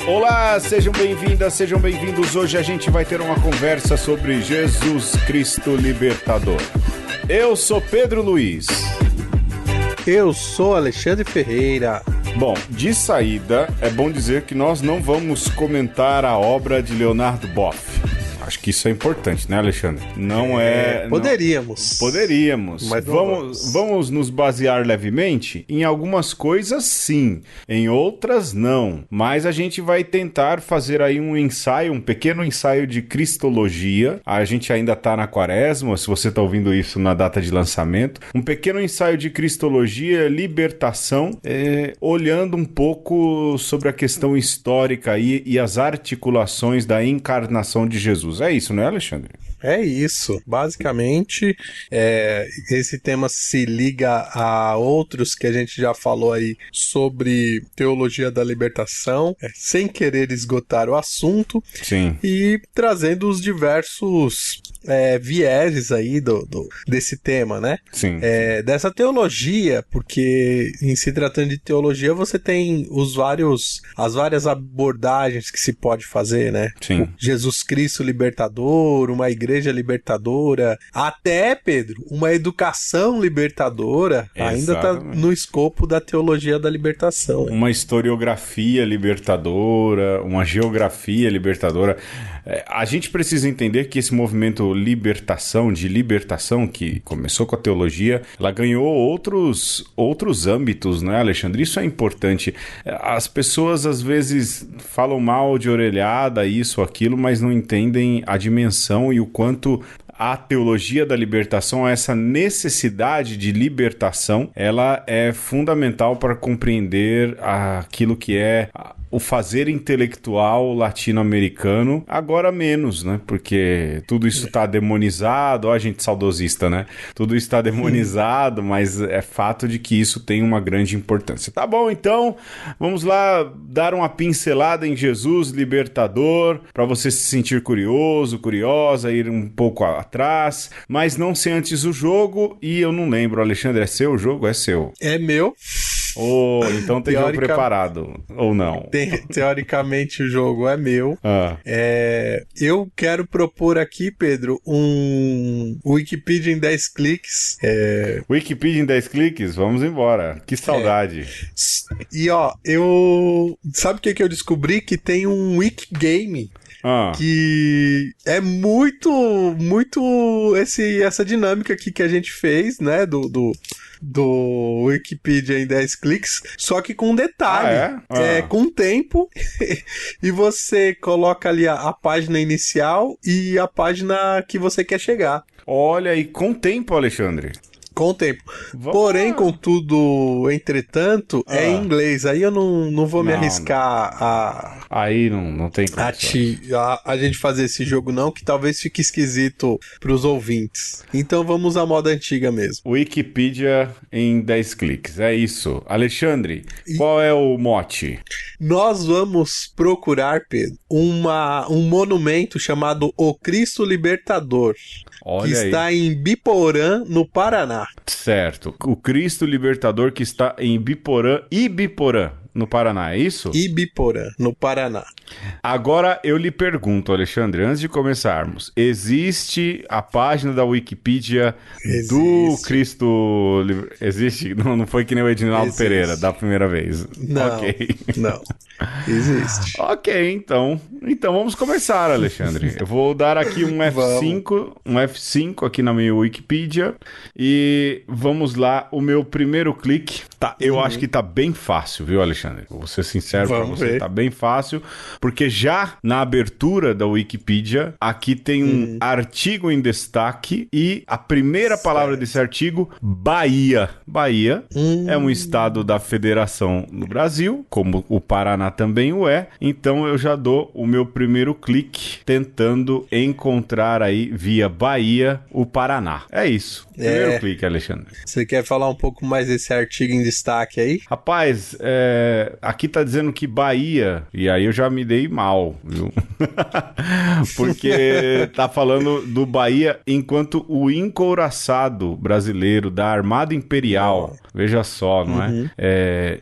Olá, sejam bem-vindas, sejam bem-vindos. Hoje a gente vai ter uma conversa sobre Jesus Cristo Libertador. Eu sou Pedro Luiz. Eu sou Alexandre Ferreira. Bom, de saída, é bom dizer que nós não vamos comentar a obra de Leonardo Boff. Acho que isso é importante, né, Alexandre? Não é... Poderíamos. Poderíamos. Mas vamos nos basear levemente? Em algumas coisas, sim. Em outras, não. Mas a gente vai tentar fazer aí um ensaio, um pequeno ensaio de cristologia. A gente ainda está na quaresma, se você está ouvindo isso na data de lançamento. Um pequeno ensaio de cristologia, libertação, olhando um pouco sobre a questão histórica e as articulações da encarnação de Jesus. É isso, né, Alexandre? É isso. Basicamente, esse tema se liga a outros que a gente já falou aí sobre teologia da libertação, sem querer esgotar o assunto. Sim. E trazendo os diversos vieses aí desse tema, né? Sim. Dessa teologia, porque em se tratando de teologia, você tem as várias abordagens que se pode fazer, né? Sim. O Jesus Cristo libertador, uma igreja libertadora, até, Pedro, uma educação libertadora. Exatamente. Ainda está no escopo da teologia da libertação. Uma historiografia libertadora, uma geografia libertadora. A gente precisa entender que esse movimento de libertação, que começou com a teologia, ela ganhou outros âmbitos, né, Alexandre? Isso é importante. As pessoas, às vezes, falam mal de orelhada, isso, aquilo, mas não entendem a dimensão e o quanto a teologia da libertação, essa necessidade de libertação, ela é fundamental para compreender aquilo que é o fazer intelectual latino-americano, agora menos, né? Porque tudo isso está demonizado, ó, a gente saudosista, né? Tudo isso está demonizado, mas é fato de que isso tem uma grande importância. Tá bom, então, vamos lá dar uma pincelada em Jesus libertador, para você se sentir curioso, curiosa, ir um pouco atrás, mas não sem antes o jogo, e eu não lembro, Alexandre, é seu o jogo? É seu. É meu. Então tem jogo preparado, ou não? Teoricamente o jogo é meu. Eu quero propor aqui, Pedro, um Wikipedia em 10 cliques. Wikipedia em 10 cliques? Vamos embora. Que saudade. E ó, sabe o que eu descobri? Que tem um Wikigame que é muito essa dinâmica aqui que a gente fez, né, do Wikipedia em 10 cliques, só que com detalhe, com tempo, e você coloca ali a página inicial e a página que você quer chegar. Olha, e com tempo, Alexandre? Com o tempo. Porém, contudo, entretanto, é em inglês. Aí eu não vou me arriscar Aí não tem a gente fazer esse jogo não, que talvez fique esquisito pros ouvintes. Então vamos à moda antiga mesmo. Wikipedia em 10 cliques, é isso. Alexandre, qual é o mote? Nós vamos procurar, Pedro, um monumento chamado O Cristo Libertador. Olha que está em Biporã, no Paraná. Certo. O Cristo Libertador que está em Ibiporã, no Paraná, é isso? Ibiporã, no Paraná. Agora eu lhe pergunto, Alexandre, antes de começarmos, existe a página da Wikipedia do Cristo... Existe? Não foi que nem o Edinaldo Pereira, da primeira vez. Não, não. Existe. Ok, então vamos começar, Alexandre. Eu vou dar aqui um F5 aqui na minha Wikipedia e vamos lá, o meu primeiro clique. Tá, eu acho que tá bem fácil, viu, Alexandre? Vou ser sincero pra você, tá bem fácil, porque já na abertura da Wikipedia, aqui tem um artigo em destaque e a primeira palavra desse artigo, Bahia. Bahia é um estado da federação no Brasil, como o Paraná também o é, então eu já dou o meu primeiro clique tentando encontrar aí via Bahia o Paraná. É isso. Primeiro clique, Alexandre. Você quer falar um pouco mais desse artigo em destaque aí? Rapaz, aqui tá dizendo que Bahia, e aí eu já me dei mal, viu? Porque tá falando do Bahia enquanto o encouraçado brasileiro da Armada Imperial, veja só, não é?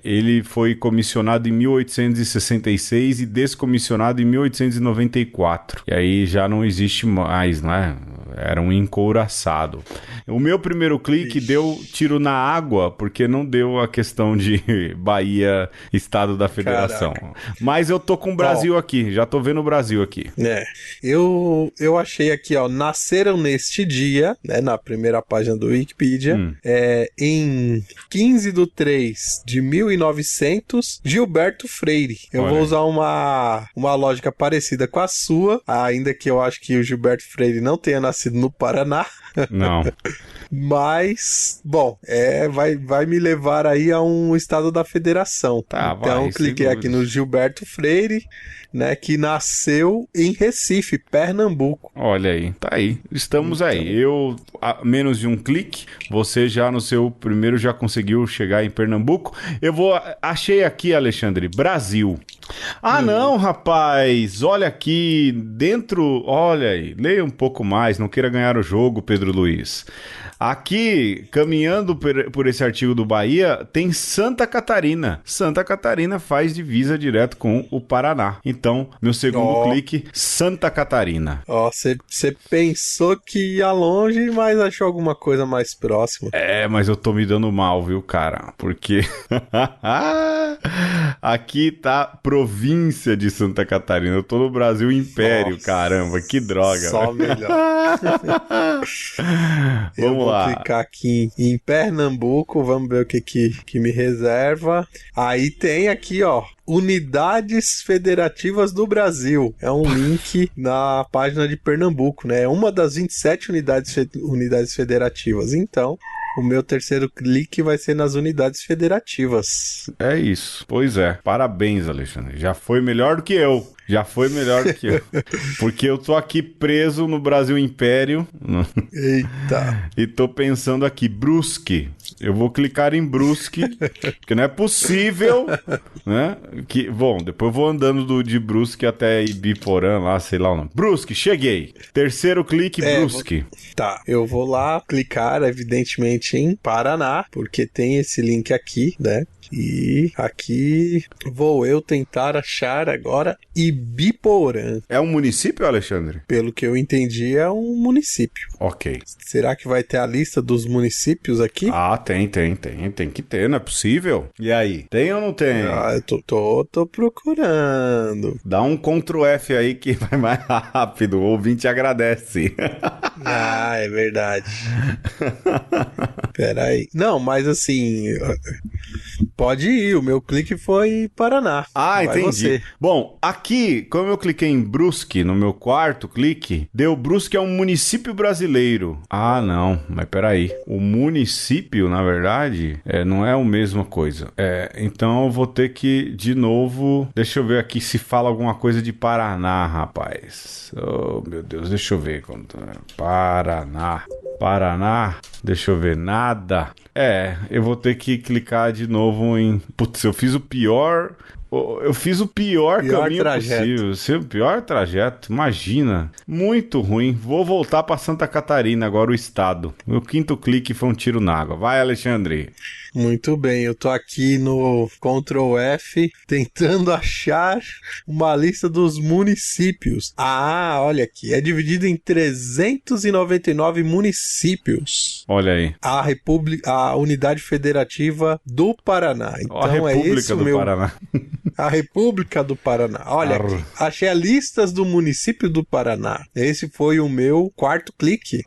Ele foi comissionado em 1866 e descomissionado em 1894. E aí já não existe mais, não é? Era um encouraçado. O meu primeiro clique deu tiro na água, porque não deu a questão de Bahia, Estado da Federação. Caraca. Mas eu tô com o Brasil aqui, já tô vendo o Brasil aqui. Eu achei aqui, nasceram neste dia, né, na primeira página do Wikipedia, em 15/3/1900, Gilberto Freire. Eu vou usar uma lógica parecida com a sua, ainda que eu acho que o Gilberto Freire não tenha nascido no Paraná. Não. Mas, bom, vai me levar aí a um estado da federação. Então, cliquei aqui no Gilberto Freire, né, que nasceu em Recife, Pernambuco. Olha aí, tá aí. Estamos aí. Eu, a menos de um clique, você já no seu primeiro já conseguiu chegar em Pernambuco. Achei aqui, Alexandre, Brasil. Não, rapaz, olha aqui, olha aí, leia um pouco mais, não queira ganhar o jogo, Pedro Luiz. Aqui, caminhando por esse artigo do Bahia, tem Santa Catarina. Santa Catarina faz divisa direto com o Paraná. Então, meu segundo clique, Santa Catarina. Você pensou que ia longe, mas achou alguma coisa mais próxima. Mas eu tô me dando mal, viu, cara? Porque aqui tá província de Santa Catarina. Eu tô no Brasil Império, caramba, que droga. Só melhor. Vamos lá. Vou clicar aqui em Pernambuco, vamos ver o que me reserva. Aí tem aqui, Unidades Federativas do Brasil. É um link na página de Pernambuco, né? É uma das 27 unidades federativas. Então, o meu terceiro clique vai ser nas unidades federativas. É isso. Pois é. Parabéns, Alexandre. Já foi melhor do que eu. Porque eu tô aqui preso no Brasil Império. Eita. E tô pensando aqui, Brusque. Eu vou clicar em Brusque, porque não é possível, né? Depois eu vou andando de Brusque até Ibiporã, lá, sei lá o nome. Brusque, cheguei. Terceiro clique, Brusque. Eu vou lá clicar, evidentemente, em Paraná, porque tem esse link aqui, né? E aqui vou eu tentar achar agora Ibiporã. É um município, Alexandre? Pelo que eu entendi, é um município. Ok. Será que vai ter a lista dos municípios aqui? Tem. Tem que ter, não é possível. E aí, tem ou não tem? Eu tô procurando. Dá um Ctrl F aí que vai mais rápido, o ouvinte agradece. É verdade. Peraí. Não, mas assim... Pode ir, o meu clique foi Paraná. Entendi. Você. Bom, aqui, como eu cliquei em Brusque, no meu quarto clique, Brusque é um município brasileiro. Não, mas peraí. O município, na verdade, não é a mesma coisa. Então eu vou ter que, de novo... Deixa eu ver aqui se fala alguma coisa de Paraná, rapaz. Oh, meu Deus, deixa eu ver. Paraná, deixa eu ver, nada. Eu vou ter que clicar de novo em... Putz, eu fiz o pior caminho trajeto. possível. O pior trajeto, imagina. Muito ruim. Vou voltar para Santa Catarina agora, o estado. Meu quinto clique foi um tiro na água. Vai, Alexandre. Muito bem, eu tô aqui no Ctrl F tentando achar uma lista dos municípios. Olha aqui, é dividido em 399 municípios. Olha aí. A Unidade Federativa do Paraná. Então a República do Paraná. A República do Paraná. Olha aqui, achei as listas do município do Paraná. Esse foi o meu quarto clique.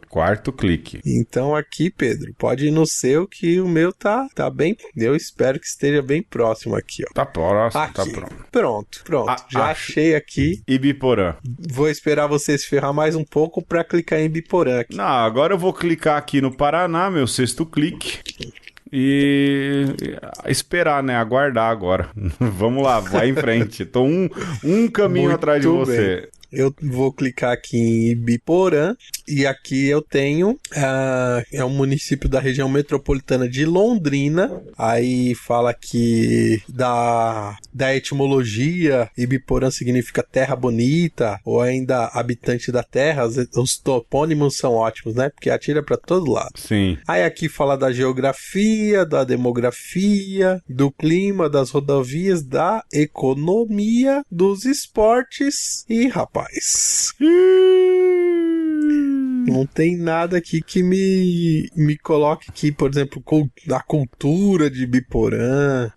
Então aqui, Pedro, pode ir no seu que o meu tá bem... Eu espero que esteja bem próximo aqui, ó. Tá próximo, aqui. tá pronto. Pronto. Já achei aqui. Ibiporã. Vou esperar você se ferrar mais um pouco pra clicar em Ibiporã aqui. Não, agora eu vou clicar aqui no Paraná, meu sexto clique. E esperar, né? Aguardar agora. Vamos lá, vai em frente. Tô um caminho atrás de você. eu vou clicar aqui em Ibiporã e aqui eu tenho é um município da região metropolitana de Londrina. Aí fala que da etimologia, Ibiporã significa terra bonita ou ainda habitante da terra. Os topônimos são ótimos, né? Porque atira para todo lado. Sim. Aí aqui fala da geografia, da demografia, do clima, das rodovias, da economia, dos esportes e, rapaz, não tem nada aqui que me coloque aqui, por exemplo, da cultura de Ibiporã.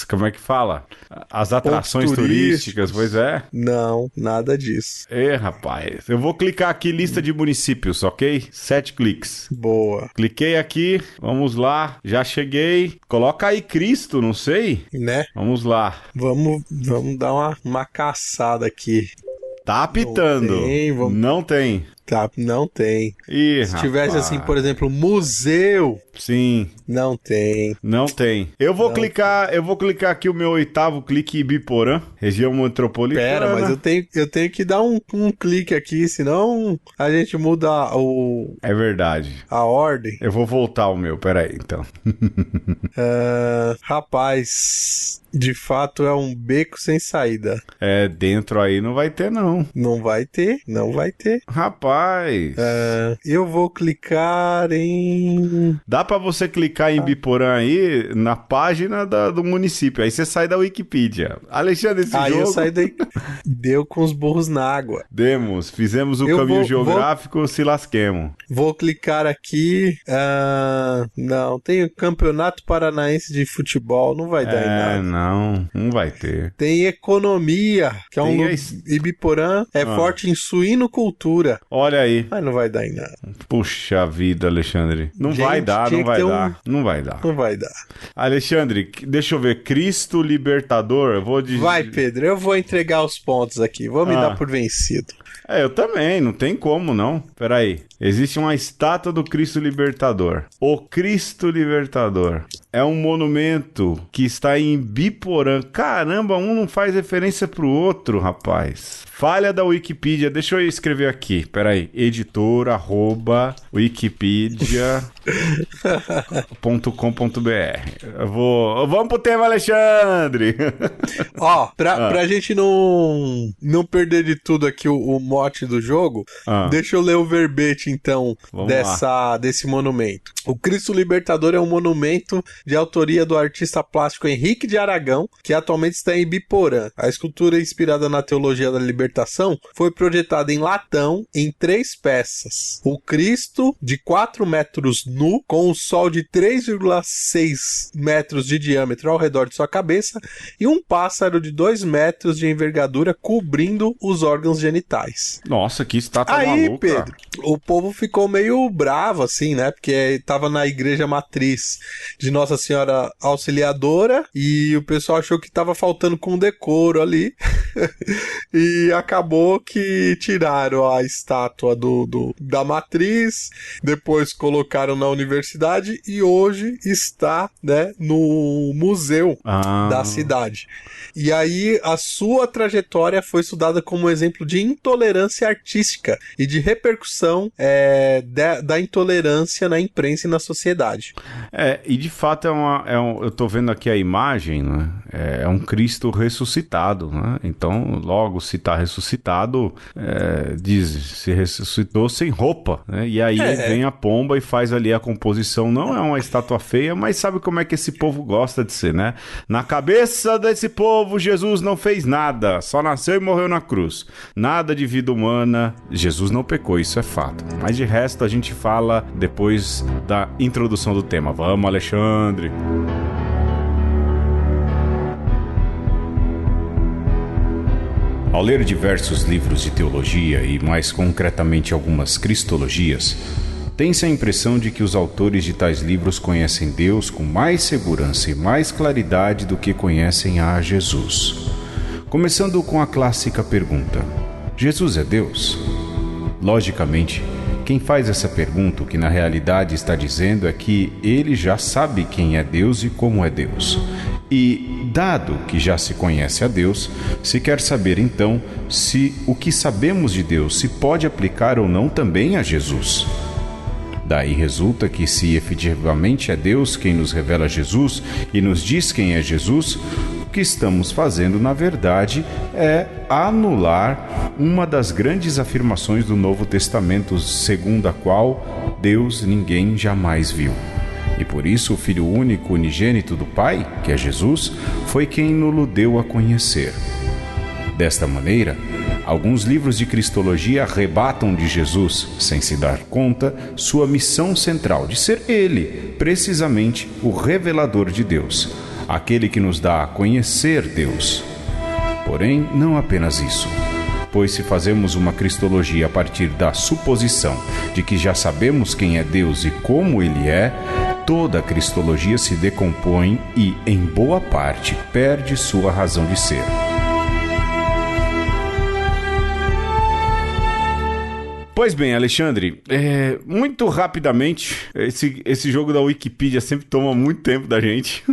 Como é que fala? As atrações turísticas, pois é? Não, nada disso. Rapaz, eu vou clicar aqui, lista de municípios, ok? 7 cliques. Boa. Cliquei aqui, vamos lá, já cheguei. Coloca aí Cristo, não sei? Né? Vamos lá. Vamos dar uma caçada aqui. Tá apitando. Não tem. Tá, não tem. Se tivesse assim, por exemplo, museu. Sim. Não tem. Não tem. Eu vou clicar aqui o meu 8º clique em Ibiporã, região metropolitana. Pera, mas eu tenho que dar um clique aqui, senão a gente muda É verdade. A ordem. Eu vou voltar o meu, peraí, então. Rapaz, de fato é um beco sem saída. Dentro aí não vai ter, não. Não vai ter. Rapaz. Eu vou clicar em... Dá pra você clicar em Ibiporã aí na página do município. Aí você sai da Wikipedia. Alexandre, esse jogo... Aí eu saí daí. Deu com os burros na água. Fizemos o caminho geográfico, se lasquemos. Vou clicar aqui. Não, tem o Campeonato Paranaense de Futebol. Não vai dar em nada. Não vai ter. Tem economia, que é Ibiporã forte em suinocultura. Olha aí. Mas não vai dar em nada. Puxa vida, Alexandre. Não vai dar. Não vai dar. Alexandre, deixa eu ver. Cristo Libertador. Vai, Pedro. Eu vou entregar os pontos aqui. Vou me dar por vencido. Eu também. Não tem como, não. Peraí. Existe uma estátua do Cristo Libertador. O Cristo Libertador é um monumento que está em Ibiporã. Caramba, um não faz referência pro outro, rapaz. Falha da Wikipedia. Deixa eu escrever aqui. Peraí. editor@wikipedia.com.br. Vamos pro tema, Alexandre. Pra gente não perder de tudo aqui o mote do jogo, deixa eu ler o verbete, então, desse monumento. O Cristo Libertador é um monumento de autoria do artista plástico Henrique de Aragão, que atualmente está em Ibiporã. A escultura, inspirada na teologia da libertação, foi projetada em latão em 3 peças. O Cristo, de 4 metros nu, com um sol de 3,6 metros de diâmetro ao redor de sua cabeça, e um pássaro de 2 metros de envergadura cobrindo os órgãos genitais. Nossa, que estátua maluca. Aí, Pedro, o povo ficou meio bravo, assim, né? Porque estava na igreja matriz de Nossa Senhora Auxiliadora e o pessoal achou que estava faltando com decoro ali. E acabou que tiraram a estátua da matriz, depois colocaram na universidade e hoje está, né, no museu da cidade. E aí a sua trajetória foi estudada como exemplo de intolerância artística e de repercussão da intolerância na imprensa e na sociedade. E de fato eu tô vendo aqui a imagem, né? É um Cristo ressuscitado, né? Então, logo se está ressuscitado, se ressuscitou sem roupa, né? E aí vem a pomba e faz ali a composição. Não é uma estátua feia, mas sabe como é que esse povo gosta de ser, né? Na cabeça desse povo, Jesus não fez nada, só nasceu e morreu na cruz. Nada de vida humana, Jesus não pecou, isso é fato. Mas de resto a gente fala depois da introdução do tema. Vamos, Alexandre! Ao ler diversos livros de teologia e mais concretamente algumas cristologias, tem-se a impressão de que os autores de tais livros conhecem Deus com mais segurança e mais claridade do que conhecem a Jesus. Começando com a clássica pergunta: Jesus é Deus? Logicamente, quem faz essa pergunta, o que na realidade está dizendo é que ele já sabe quem é Deus e como é Deus. E, dado que já se conhece a Deus, se quer saber então se o que sabemos de Deus se pode aplicar ou não também a Jesus. Daí resulta que, se efetivamente é Deus quem nos revela Jesus e nos diz quem é Jesus, o que estamos fazendo, na verdade, é anular uma das grandes afirmações do Novo Testamento, segundo a qual Deus ninguém jamais viu. E por isso o Filho único, unigênito do Pai, que é Jesus, foi quem nos deu a conhecer. Desta maneira, alguns livros de cristologia arrebatam de Jesus, sem se dar conta, sua missão central de ser Ele, precisamente, o revelador de Deus, aquele que nos dá a conhecer Deus. Porém, não apenas isso. Pois se fazemos uma cristologia a partir da suposição de que já sabemos quem é Deus e como Ele é, toda a cristologia se decompõe e, em boa parte, perde sua razão de ser. Pois bem, Alexandre, muito rapidamente, esse jogo da Wikipedia sempre toma muito tempo da gente,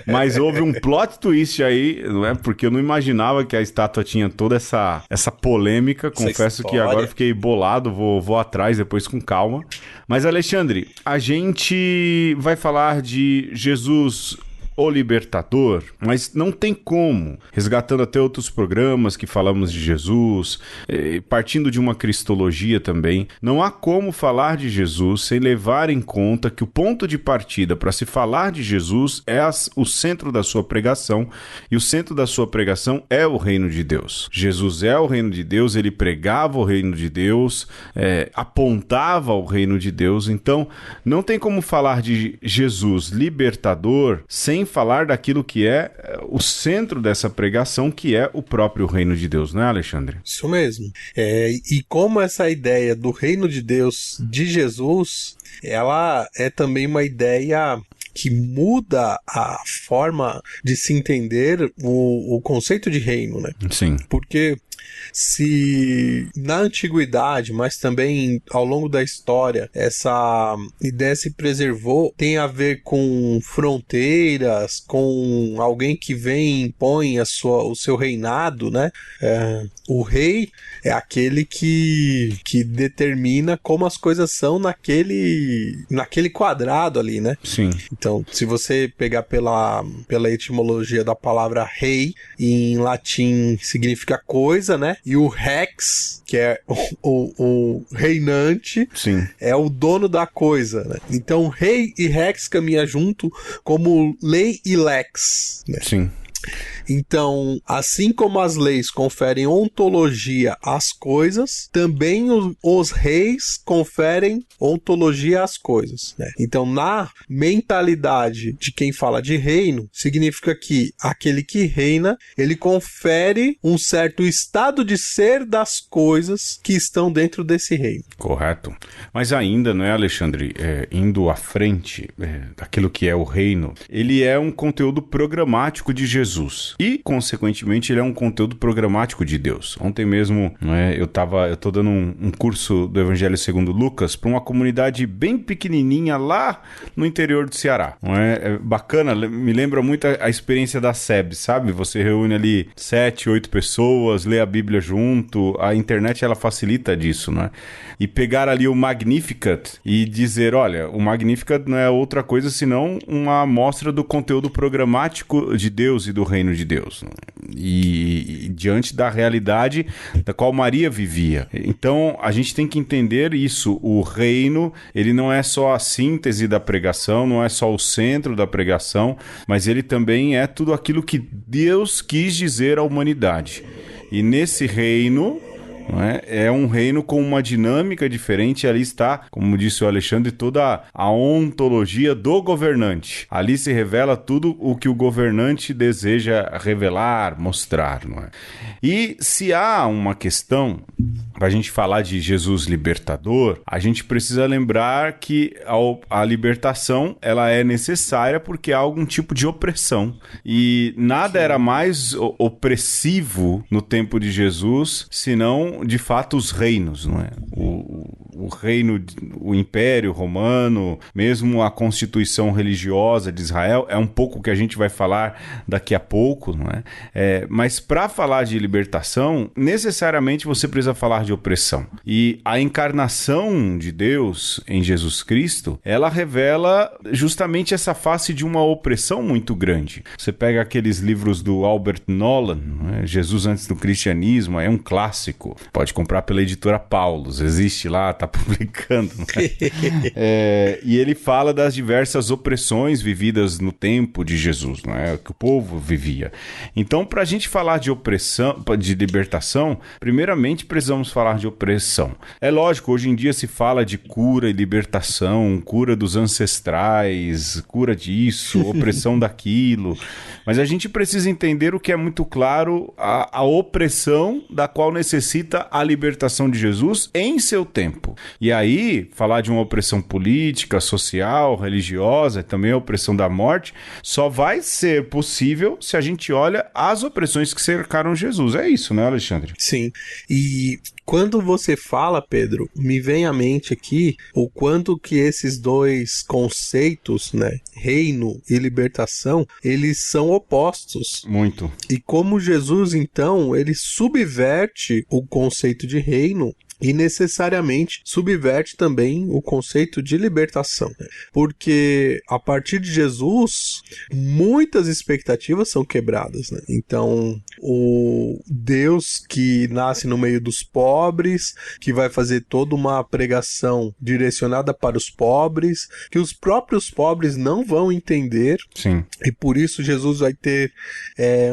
mas houve um plot twist aí, não é? Porque eu não imaginava que a estátua tinha toda essa polêmica, confesso que agora fiquei bolado, vou atrás depois com calma. Mas, Alexandre, a gente vai falar de Jesus, o Libertador, mas não tem como, resgatando até outros programas que falamos de Jesus, partindo de uma cristologia também, não há como falar de Jesus sem levar em conta que o ponto de partida para se falar de Jesus é o centro da sua pregação, e o centro da sua pregação é o reino de Deus. Jesus é o reino de Deus, ele pregava o reino de Deus, apontava o reino de Deus, então não tem como falar de Jesus libertador sem falar daquilo que é o centro dessa pregação, que é o próprio reino de Deus, não é, Alexandre? Isso mesmo. E como essa ideia do reino de Deus de Jesus, ela é também uma ideia que muda a forma de se entender o conceito de reino, né? Sim. Porque se na antiguidade, mas também ao longo da história, essa ideia se preservou, tem a ver com fronteiras, com alguém que vem e impõe o seu reinado, né? O rei é aquele que determina como as coisas são naquele quadrado ali, né? Sim. Então, se você pegar pela etimologia da palavra rei, em latim significa coisa, né? E o rex, que é o reinante, sim, é o dono da coisa, né? Então, rei e rex caminham junto como lei e lex, né? Sim. Então, assim como as leis conferem ontologia às coisas, também os reis conferem ontologia às coisas, né? Então, na mentalidade de quem fala de reino, significa que aquele que reina, ele confere um certo estado de ser das coisas que estão dentro desse reino. Correto. Mas ainda, não é, Alexandre, indo à frente daquilo que é o reino, ele é um conteúdo programático de Jesus. E, consequentemente, ele é um conteúdo programático de Deus. Ontem mesmo, eu tô dando um curso do Evangelho segundo Lucas para uma comunidade bem pequenininha lá no interior do Ceará. É bacana, me lembra muito a experiência da SEB, sabe? Você reúne ali 7, 8 pessoas, lê a Bíblia junto, a internet ela facilita disso, não é? E pegar ali o Magnificat e dizer, olha, o Magnificat não é outra coisa senão uma amostra do conteúdo programático de Deus e do reino de Deus, e diante da realidade da qual Maria vivia. Então, a gente tem que entender isso. O reino, ele não é só a síntese da pregação, não é só o centro da pregação, mas ele também é tudo aquilo que Deus quis dizer à humanidade. E nesse reino, é um reino com uma dinâmica diferente. Ali está, como disse o Alexandre, toda a ontologia do governante. Ali se revela tudo o que o governante deseja revelar, mostrar, não é? E se há uma questão para a gente falar de Jesus libertador, a gente precisa lembrar que a libertação ela é necessária porque há algum tipo de opressão. E nada era mais opressivo no tempo de Jesus, senão, de fato, os reinos, não é? o reino, o Império Romano, mesmo a constituição religiosa de Israel, é um pouco o que a gente vai falar daqui a pouco, não é? Mas para falar de libertação, necessariamente você precisa falar de opressão. E a encarnação de Deus em Jesus Cristo, ela revela justamente essa face de uma opressão muito grande. Você pega aqueles livros do Albert Nolan, né? Jesus antes do cristianismo, é um clássico. Pode comprar pela editora Paulus, existe lá, está publicando. Né? E ele fala das diversas opressões vividas no tempo de Jesus, né? Que o povo vivia. Então, para a gente falar de opressão, de libertação, primeiramente precisamos falar de opressão. É lógico, hoje em dia se fala de cura e libertação, cura dos ancestrais, cura disso, opressão daquilo, mas a gente precisa entender o que é muito claro, a opressão da qual necessita a libertação de Jesus em seu tempo. E aí, falar de uma opressão política, social, religiosa, também a opressão da morte, só vai ser possível se a gente olha as opressões que cercaram Jesus. É isso, né, Alexandre? Sim. E quando você fala, Pedro, me vem à mente aqui o quanto que esses dois conceitos, né, reino e libertação, eles são opostos. Muito. E como Jesus, então, ele subverte o conceito de reino e necessariamente subverte também o conceito de libertação. Porque a partir de Jesus, muitas expectativas são quebradas, né? Então, o Deus que nasce no meio dos pobres, que vai fazer toda uma pregação direcionada para os pobres, que os próprios pobres não vão entender. Sim. E por isso Jesus vai ter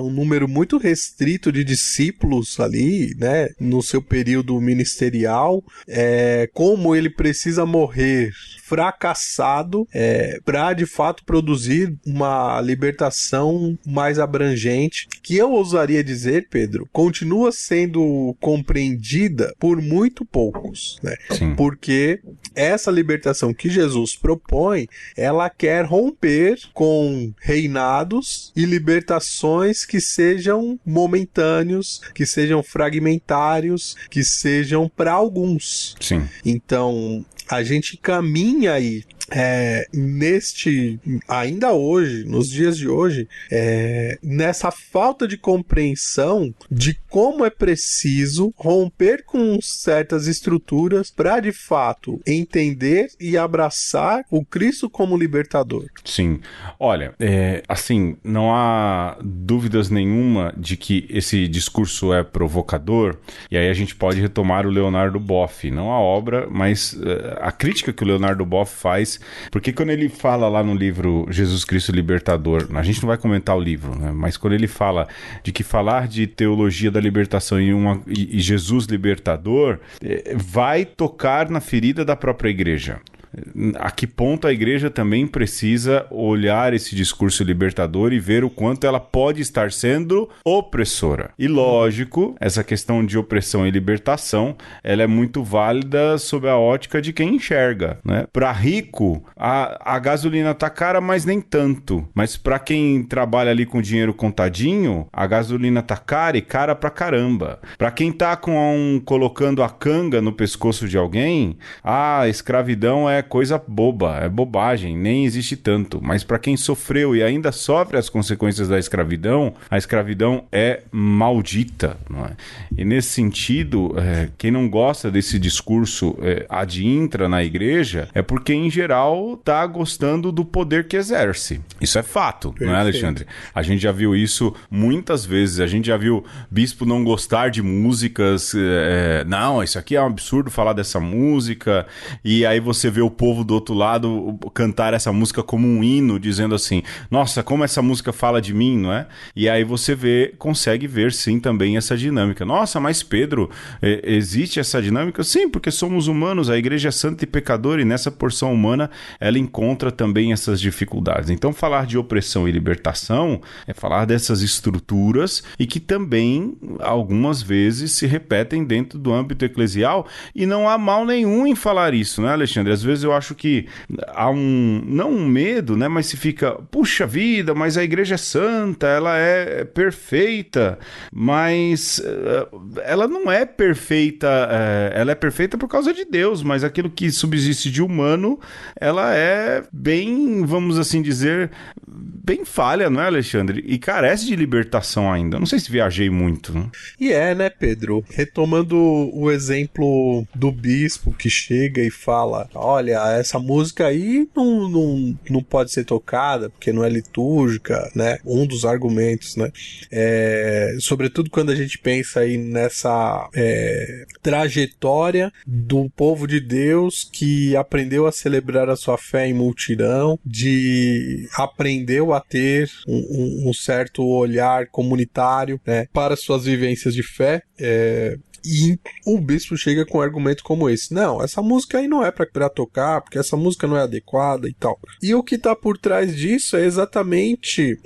um número muito restrito de discípulos ali, né, no seu período ministerial, como ele precisa morrer fracassado para de fato produzir uma libertação mais abrangente, que eu ousaria dizer, Pedro, continua sendo compreendida por muito poucos, né? Sim. Porque essa libertação que Jesus propõe, ela quer romper com reinados e libertações que sejam momentâneos, que sejam fragmentários, que sejam para alguns. Sim. Então, a gente caminha aí ainda hoje, nos dias de hoje, nessa falta de compreensão de como é preciso romper com certas estruturas para de fato entender e abraçar o Cristo como libertador. Sim. Olha, assim, não há dúvidas nenhuma de que esse discurso é provocador, e aí a gente pode retomar o Leonardo Boff, não a obra, mas a crítica que o Leonardo Boff faz, porque quando ele fala lá no livro Jesus Cristo Libertador, a gente não vai comentar o livro, né? Mas quando ele fala de que falar de teologia da libertação e Jesus libertador vai tocar na ferida da própria igreja. A que ponto a igreja também precisa olhar esse discurso libertador e ver o quanto ela pode estar sendo opressora. E lógico, essa questão de opressão e libertação, ela é muito válida sob a ótica de quem enxerga, né? Para rico, a gasolina tá cara, mas nem tanto. Mas para quem trabalha ali com dinheiro contadinho, a gasolina tá cara e cara pra caramba. Para quem tá colocando a canga no pescoço de alguém, a escravidão é coisa boba, é bobagem, nem existe tanto. Mas para quem sofreu e ainda sofre as consequências da escravidão, a escravidão é maldita, não é? E nesse sentido, quem não gosta desse discurso ad intra na igreja é porque, em geral, tá gostando do poder que exerce. Isso é fato, perfeito. Não é, Alexandre? A gente já viu isso muitas vezes. A gente já viu bispo não gostar de músicas. Não, isso aqui é um absurdo falar dessa música. E aí você vê o povo do outro lado cantar essa música como um hino, dizendo assim, nossa, como essa música fala de mim, não é? E aí você consegue ver sim também essa dinâmica. Nossa, mas Pedro, existe essa dinâmica? Sim, porque somos humanos, a igreja é santa e pecadora, e nessa porção humana ela encontra também essas dificuldades. Então falar de opressão e libertação é falar dessas estruturas e que também algumas vezes se repetem dentro do âmbito eclesial, e não há mal nenhum em falar isso, né, Alexandre? Às vezes vezes eu acho que há não um medo, né, mas se fica, puxa vida, mas a igreja é santa, ela é perfeita, mas ela não é perfeita, ela é perfeita por causa de Deus, mas aquilo que subsiste de humano, ela é bem, vamos assim dizer, bem falha, não é, Alexandre? E carece de libertação ainda. Não sei se viajei muito, né? E né, Pedro? Retomando o exemplo do bispo que chega e fala, olha, essa música aí não pode ser tocada porque não é litúrgica, né? Um dos argumentos, né? Sobretudo quando a gente pensa aí nessa trajetória do povo de Deus que aprendeu a celebrar a sua fé em multidão, aprendeu a ter um certo olhar comunitário, né, para suas vivências de fé. E o bispo chega com um argumento como esse. Não, essa música aí não é pra tocar, porque essa música não é adequada e tal. E o que tá por trás disso é exatamente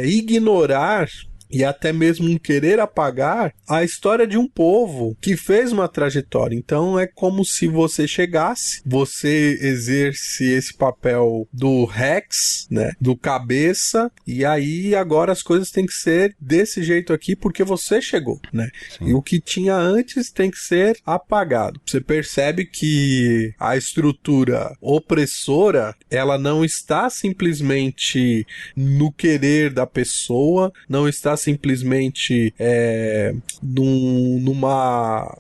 ignorar e até mesmo um querer apagar a história de um povo que fez uma trajetória. Então é como se você chegasse, você exerce esse papel do Rex, né, do cabeça, e aí agora as coisas têm que ser desse jeito aqui porque você chegou, né? Sim. E o que tinha antes tem que ser apagado. Você percebe que a estrutura opressora, ela não está simplesmente no querer da pessoa, não está simplesmente numa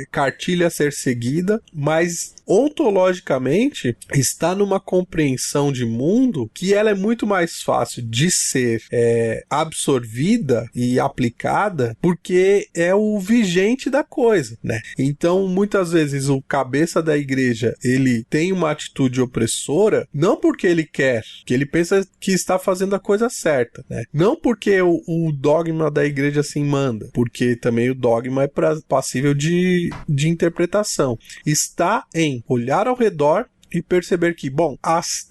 cartilha a ser seguida, mas ontologicamente está numa compreensão de mundo que ela é muito mais fácil de ser absorvida e aplicada porque é o vigente da coisa, né? Então, muitas vezes o cabeça da igreja, ele tem uma atitude opressora, não porque ele quer, que ele pensa que está fazendo a coisa certa, né? Não porque o dogma da igreja assim manda, porque também o dogma é passível de interpretação. Está em olhar ao redor e perceber que, bom,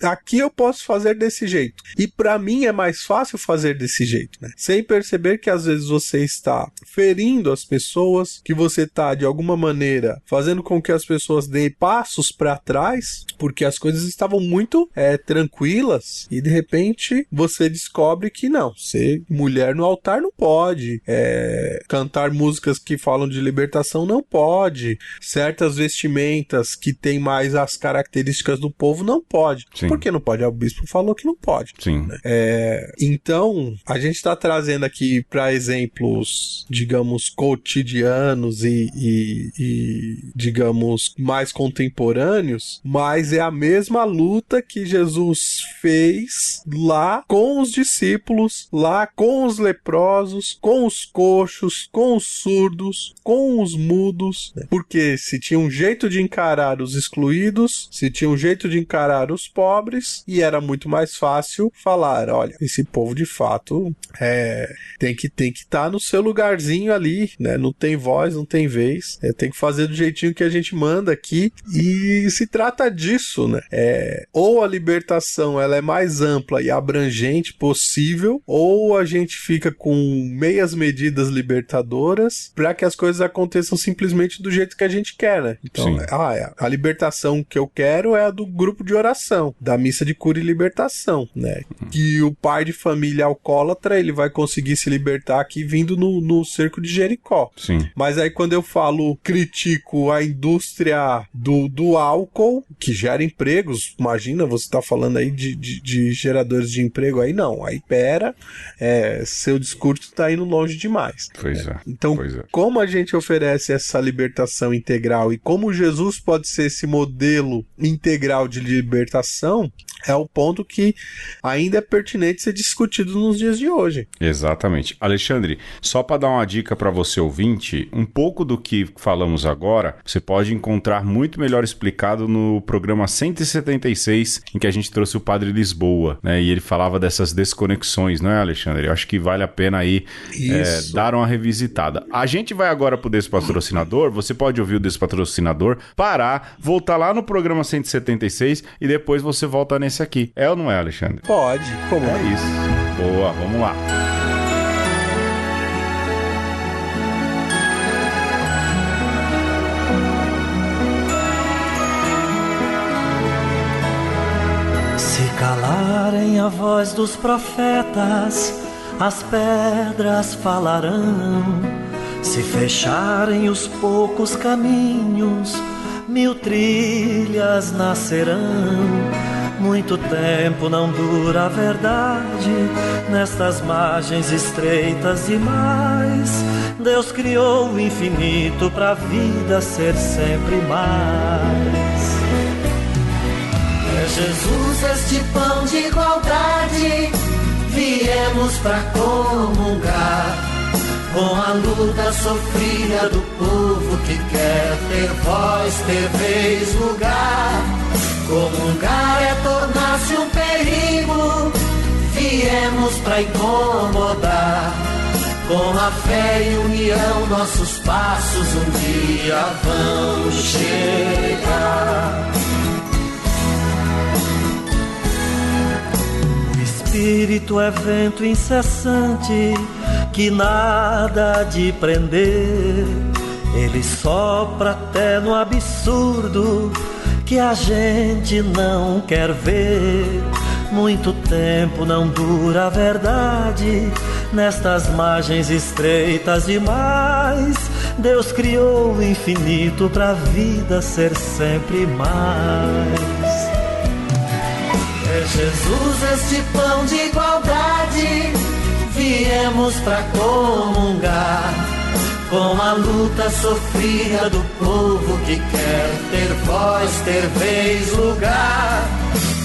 aqui eu posso fazer desse jeito. E para mim é mais fácil fazer desse jeito, né? Sem perceber que às vezes você está ferindo as pessoas, que você está de alguma maneira fazendo com que as pessoas deem passos para trás, porque as coisas estavam muito tranquilas e de repente você descobre que não, ser mulher no altar não pode, cantar músicas que falam de libertação não pode, certas vestimentas que tem mais as características do povo não pode. Sim. Por que não pode? O bispo falou que não pode. Sim. Né? Então, a gente está trazendo aqui para exemplos, digamos, cotidianos e, digamos, mais contemporâneos, mas é a mesma luta que Jesus fez lá com os discípulos, lá com os leprosos, com os coxos, com os surdos, com os mudos, né? Porque se tinha um jeito de encarar os excluídos, se tinha um jeito de encarar os pobres, e era muito mais fácil falar, olha, esse povo de fato tem que estar no seu lugarzinho ali, né? Não tem voz, não tem vez, tem que fazer do jeitinho que a gente manda aqui, e se trata disso, né? Ou a libertação ela é mais ampla e abrangente possível, ou a gente fica com meias medidas libertadoras para que as coisas aconteçam simplesmente do jeito que a gente quer, né? Então, a libertação que eu quero é a do grupo de oração, da missa de cura e libertação, né? Que o pai de família alcoólatra, ele vai conseguir se libertar aqui vindo no cerco de Jericó. Sim. Mas aí quando eu critico a indústria do álcool, que gera empregos, imagina, você tá falando aí de geradores de emprego, aí não, aí seu discurso tá indo longe demais. Pois é. Então, como a gente oferece essa libertação integral e como Jesus pode ser esse modelo integral de libertação, é o ponto que ainda é pertinente ser discutido nos dias de hoje. Exatamente. Alexandre, só para dar uma dica para você ouvinte, um pouco do que falamos agora, você pode encontrar muito melhor explicado no programa 176, em que a gente trouxe o Padre Lisboa, né? E ele falava dessas desconexões, não é, Alexandre? Eu acho que vale a pena aí dar uma revisitada. A gente vai agora pro Despatrocinador, você pode ouvir o Despatrocinador, parar, voltar lá no programa 176 e depois você volta nesse aqui. É ou não é, Alexandre? Pode. Como é isso? Boa, vamos lá. ouvirem a voz dos profetas, as pedras falarão. Se fecharem os poucos caminhos, 1000 trilhas nascerão. Muito tempo não dura a verdade nestas margens estreitas demais. Deus criou o infinito pra vida ser sempre mais. É Jesus este pão de igualdade, viemos pra comungar com a luta sofrida do povo que quer ter voz, ter vez, lugar. Comungar é tornar-se um perigo, viemos pra incomodar. Com a fé e união nossos passos um dia vão chegar. O Espírito é vento incessante que nada de prender. Ele sopra até no absurdo que a gente não quer ver. Muito tempo não dura a verdade nestas margens estreitas demais. Deus criou o infinito pra vida ser sempre mais. É Jesus este pão de igualdade, viemos pra comungar com a luta sofrida do povo que quer ter voz, ter vez, lugar.